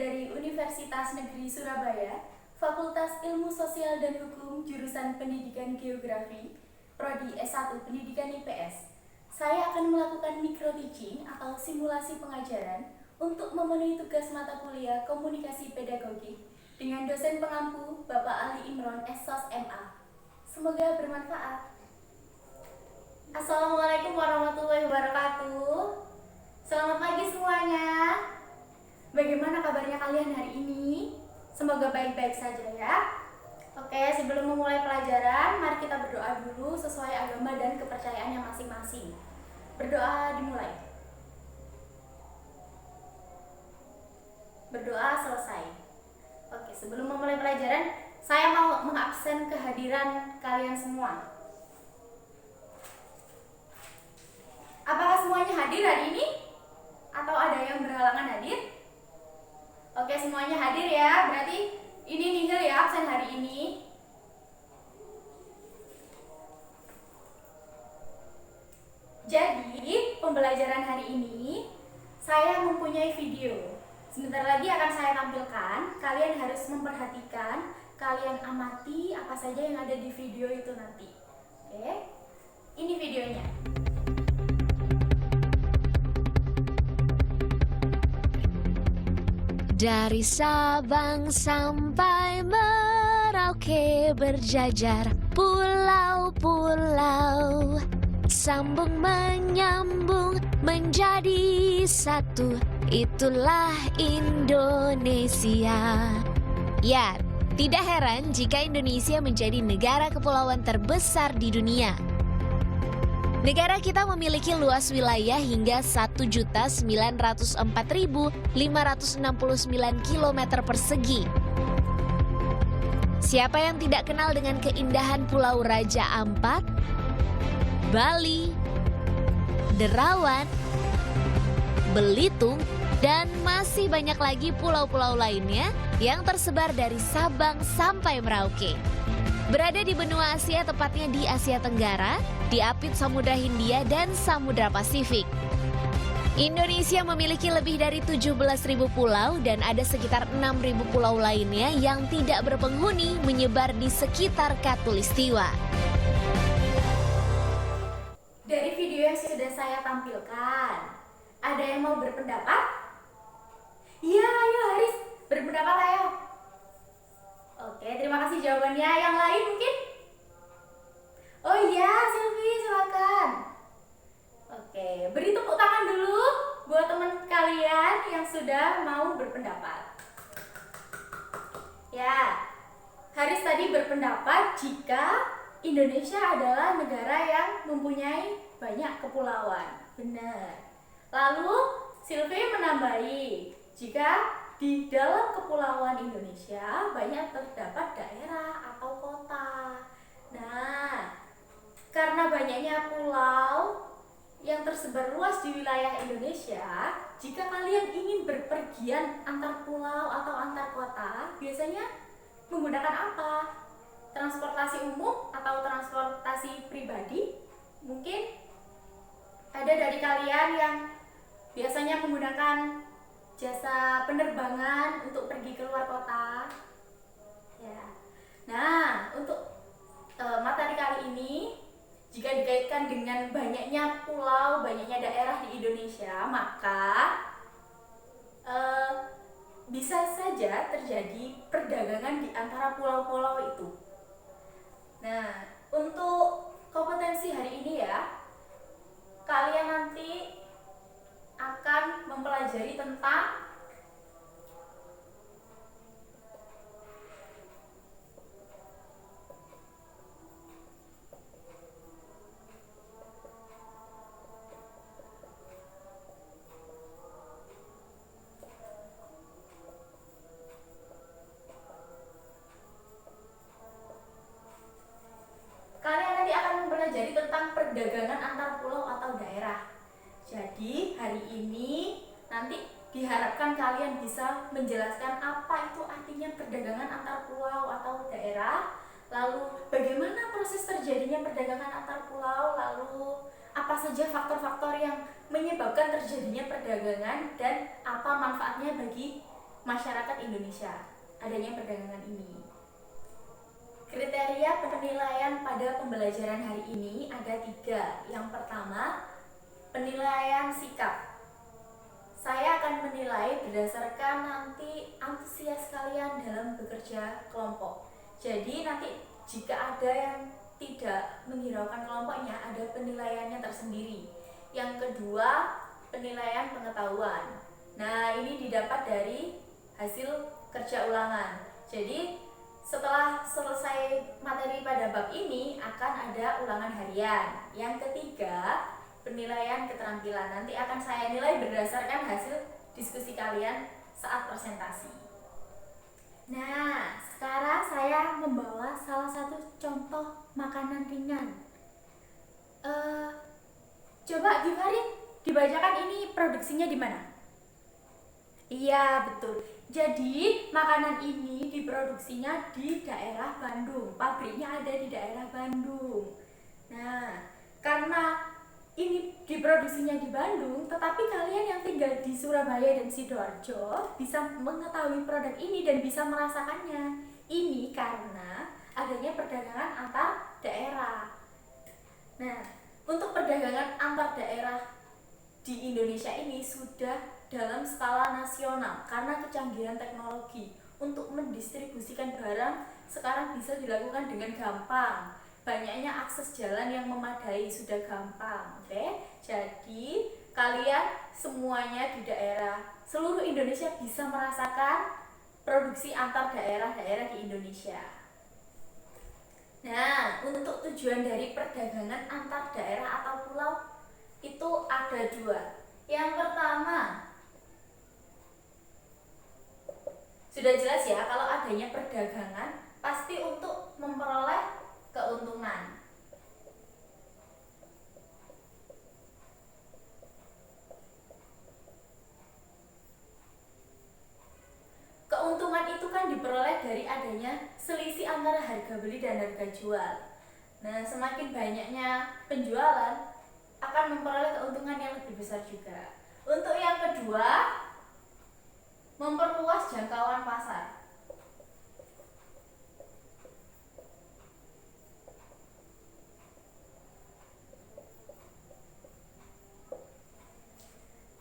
dari Universitas Negeri Surabaya, Fakultas Ilmu Sosial dan Hukum, jurusan Pendidikan Geografi, Prodi S1 Pendidikan IPS. Saya akan melakukan micro teaching atau simulasi pengajaran untuk memenuhi tugas mata kuliah Komunikasi Pedagogik dengan dosen pengampu Bapak Ali Imron SSOS MA. Semoga bermanfaat. Assalamualaikum warahmatullahi wabarakatuh. Selamat pagi semuanya. Bagaimana kabarnya kalian hari ini? Semoga baik-baik saja ya. Oke, sebelum memulai pelajaran, mari kita berdoa dulu sesuai agama dan kepercayaannya masing-masing. Berdoa dimulai. Berdoa selesai. Oke, sebelum memulai pelajaran, saya mau mengabsen kehadiran kalian semua. Apakah semuanya hadir hari ini? Atau ada yang berhalangan hadir? Oke, semuanya hadir ya. Berarti ini nihil ya absen hari ini. Jadi, pembelajaran hari ini saya mempunyai video. Sebentar lagi akan saya tampilkan. Kalian harus memperhatikan, kalian amati apa saja yang ada di video itu nanti. Oke. Ini videonya. Dari Sabang sampai Merauke berjajar pulau-pulau, sambung menyambung menjadi satu, itulah Indonesia. Ya, tidak heran jika Indonesia menjadi negara kepulauan terbesar di dunia. Negara kita memiliki luas wilayah hingga 1.904.569 km persegi. Siapa yang tidak kenal dengan keindahan Pulau Raja Ampat, Bali, Derawan, Belitung, dan masih banyak lagi pulau-pulau lainnya yang tersebar dari Sabang sampai Merauke. Berada di benua Asia, tepatnya di Asia Tenggara, diapit Samudra Hindia dan Samudra Pasifik. Indonesia memiliki lebih dari 17.000 pulau dan ada sekitar 6.000 pulau lainnya yang tidak berpenghuni menyebar di sekitar Katulistiwa. Dari video yang sudah saya tampilkan, ada yang mau berpendapat? Iya, ayo Haris, berpendapat ayo. Oke, terima kasih jawabannya. Yang lain mungkin? Oh iya, Silvi, silakan. Oke, beri tepuk tangan dulu buat teman kalian yang sudah mau berpendapat. Ya, Haris tadi berpendapat jika Indonesia adalah negara yang mempunyai banyak kepulauan. Benar. Lalu Silvi menambahi, jika di dalam kepulauan Indonesia banyak terdapat daerah atau kota. Nah, karena banyaknya pulau yang tersebar luas di wilayah Indonesia, jika kalian ingin berpergian antar pulau atau antar kota, biasanya menggunakan apa? Transportasi umum atau transportasi pribadi? Mungkin ada dari kalian yang biasanya menggunakan jasa penerbangan untuk pergi ke luar kota. Ya. Nah, untuk materi kali ini, jika dikaitkan dengan banyaknya pulau, banyaknya daerah di Indonesia, maka bisa saja terjadi perdagangan di antara pulau-pulau itu. Nah, untuk kompetensi hari ini ya, kalian nanti akan mempelajari tentang perdagangan antar pulau atau daerah. Jadi hari ini nanti diharapkan kalian bisa menjelaskan apa itu artinya perdagangan antar pulau atau daerah, lalu bagaimana proses terjadinya perdagangan antar pulau, lalu apa saja faktor-faktor yang menyebabkan terjadinya perdagangan dan apa manfaatnya bagi masyarakat Indonesia adanya perdagangan ini. Kriteria penilaian pada pembelajaran hari ini ada 3. Yang pertama, penilaian sikap. Saya akan menilai berdasarkan nanti antusias kalian dalam bekerja kelompok. Jadi nanti jika ada yang tidak menghiraukan kelompoknya, ada penilaiannya tersendiri. Yang kedua, penilaian pengetahuan. Nah, ini didapat dari hasil kerja ulangan. Jadi setelah selesai materi pada bab ini akan ada ulangan harian. Yang ketiga, penilaian keterampilan. Nanti akan saya nilai berdasarkan hasil diskusi kalian saat presentasi. Nah, sekarang saya membawa salah satu contoh makanan ringan. Coba Givari, dibacakan ini produksinya di mana? Iya, betul. Jadi, makanan ini diproduksinya di daerah Bandung. Pabriknya ada di daerah Bandung. Nah, karena ini diproduksinya di Bandung, tetapi kalian yang tinggal di Surabaya dan Sidoarjo bisa mengetahui produk ini dan bisa merasakannya. Ini karena adanya perdagangan antar daerah. Nah, untuk perdagangan antar daerah di Indonesia ini sudah dalam skala nasional karena kecanggihan teknologi. Untuk mendistribusikan barang sekarang bisa dilakukan dengan gampang. Banyaknya akses jalan yang memadai, sudah gampang. Oke? Jadi kalian semuanya di daerah seluruh Indonesia bisa merasakan produksi antar daerah-daerah di Indonesia. Nah, untuk tujuan dari perdagangan antar daerah atau pulau itu ada 2. Yang pertama, sudah jelas ya, kalau adanya perdagangan pasti untuk memperoleh keuntungan. Keuntungan itu kan diperoleh dari adanya selisih antara harga beli dan harga jual. Nah, semakin banyaknya penjualan akan memperoleh keuntungan yang lebih besar juga. Untuk yang kedua, memperluas jangkauan pasar.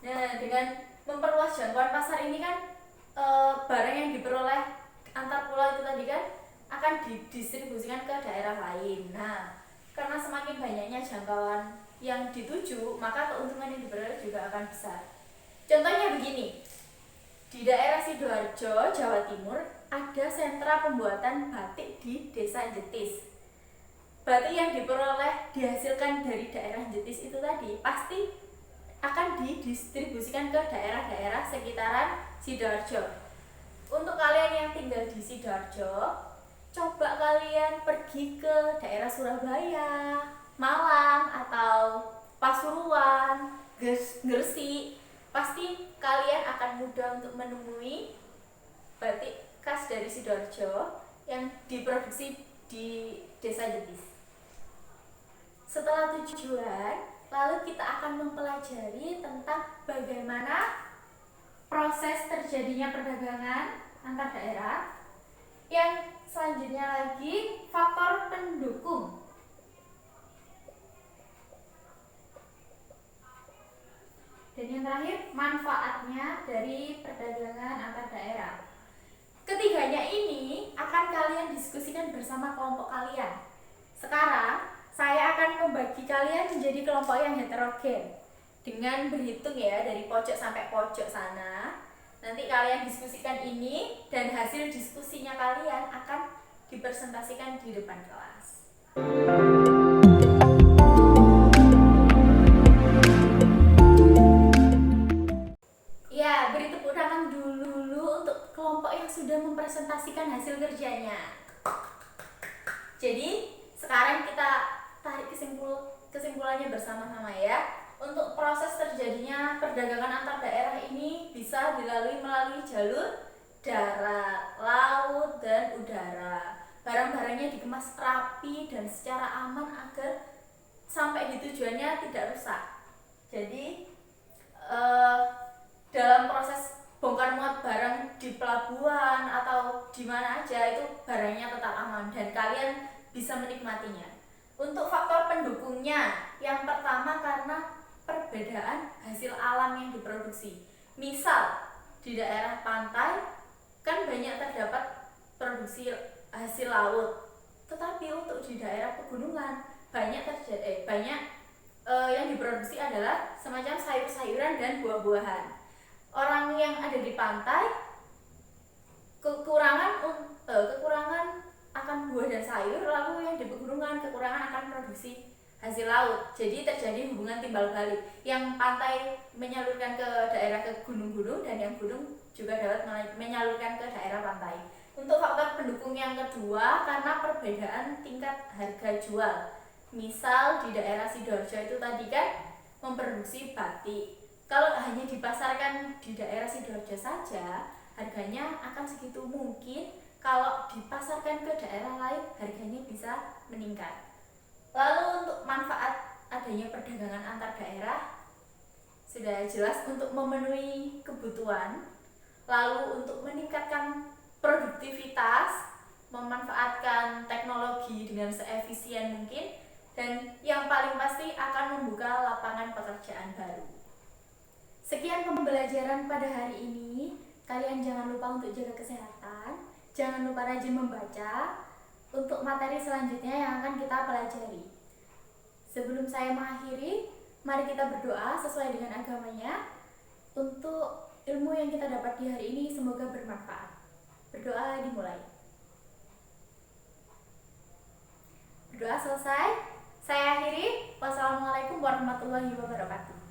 Nah, dengan memperluas jangkauan pasar ini kan barang yang diperoleh antar pulau itu tadi kan akan didistribusikan ke daerah lain. Nah, karena semakin banyaknya jangkauan yang dituju, maka keuntungan yang diperoleh juga akan besar. Contohnya begini, di daerah Sidoarjo, Jawa Timur, ada sentra pembuatan batik di Desa Jetis. Batik yang dihasilkan dari daerah Jetis itu tadi pasti akan didistribusikan ke daerah-daerah sekitaran Sidoarjo. Untuk kalian yang tinggal di Sidoarjo, coba kalian pergi ke daerah Surabaya, Malang, atau Pasuruan, Gresik. Pasti kalian akan mudah untuk menemui batik khas dari Sidoarjo yang diproduksi di Desa Jetis. Setelah tujuan, lalu kita akan mempelajari tentang bagaimana proses terjadinya perdagangan antar daerah. Yang selanjutnya lagi, faktor pendukung. Dan yang terakhir, manfaatnya dari perdagangan antar daerah. Ketiganya ini akan kalian diskusikan bersama kelompok kalian. Sekarang, saya akan membagi kalian menjadi kelompok yang heterogen. Dengan berhitung ya, dari pojok sampai pojok sana. Nanti kalian diskusikan ini, dan hasil diskusinya kalian akan dipresentasikan di depan kelas. Ya, beri tepuk tangan dulu untuk kelompok yang sudah mempresentasikan hasil kerjanya. Jadi, sekarang kita tarik kesimpulannya bersama-sama ya. Untuk proses terjadinya perdagangan antar daerah ini bisa melalui jalur darat, laut, dan udara. Barang-barangnya dikemas rapi dan secara aman agar sampai di tujuannya tidak rusak. Jadi dalam proses bongkar muat barang di pelabuhan atau di mana aja, itu barangnya tetap aman dan kalian bisa menikmatinya. Untuk faktor pendukungnya, yang pertama karena perbedaan hasil alam yang diproduksi. Misal di daerah pantai kan banyak terdapat produksi hasil laut, tetapi untuk di daerah pegunungan banyak yang diproduksi adalah semacam sayur-sayuran dan buah-buahan. Orang yang ada di pantai kekurangan akan buah dan sayur, lalu yang di pegunungan kekurangan akan produksi hasil laut. Jadi terjadi hubungan timbal balik. Yang pantai menyalurkan ke daerah ke gunung-gunung dan yang gunung juga dapat menyalurkan ke daerah pantai. Untuk faktor pendukung yang kedua karena perbedaan tingkat harga jual. Misal di daerah Sidoarjo itu tadi kan memproduksi batik. Kalau hanya dipasarkan di daerah Sidoarjo saja, harganya akan segitu. Mungkin kalau dipasarkan ke daerah lain, harganya bisa meningkat. Lalu untuk manfaat adanya perdagangan antar daerah, sudah jelas untuk memenuhi kebutuhan, lalu untuk meningkatkan produktivitas, memanfaatkan teknologi dengan seefisien mungkin, dan yang paling pasti akan membuka lapangan pekerjaan baru. Sekian pembelajaran pada hari ini. Kalian jangan lupa untuk jaga kesehatan, jangan lupa rajin membaca untuk materi selanjutnya yang akan kita pelajari. Sebelum saya mengakhiri, mari kita berdoa sesuai dengan agamanya untuk ilmu yang kita dapat di hari ini semoga bermanfaat. Berdoa dimulai. Berdoa selesai, saya akhiri. Wassalamualaikum warahmatullahi wabarakatuh.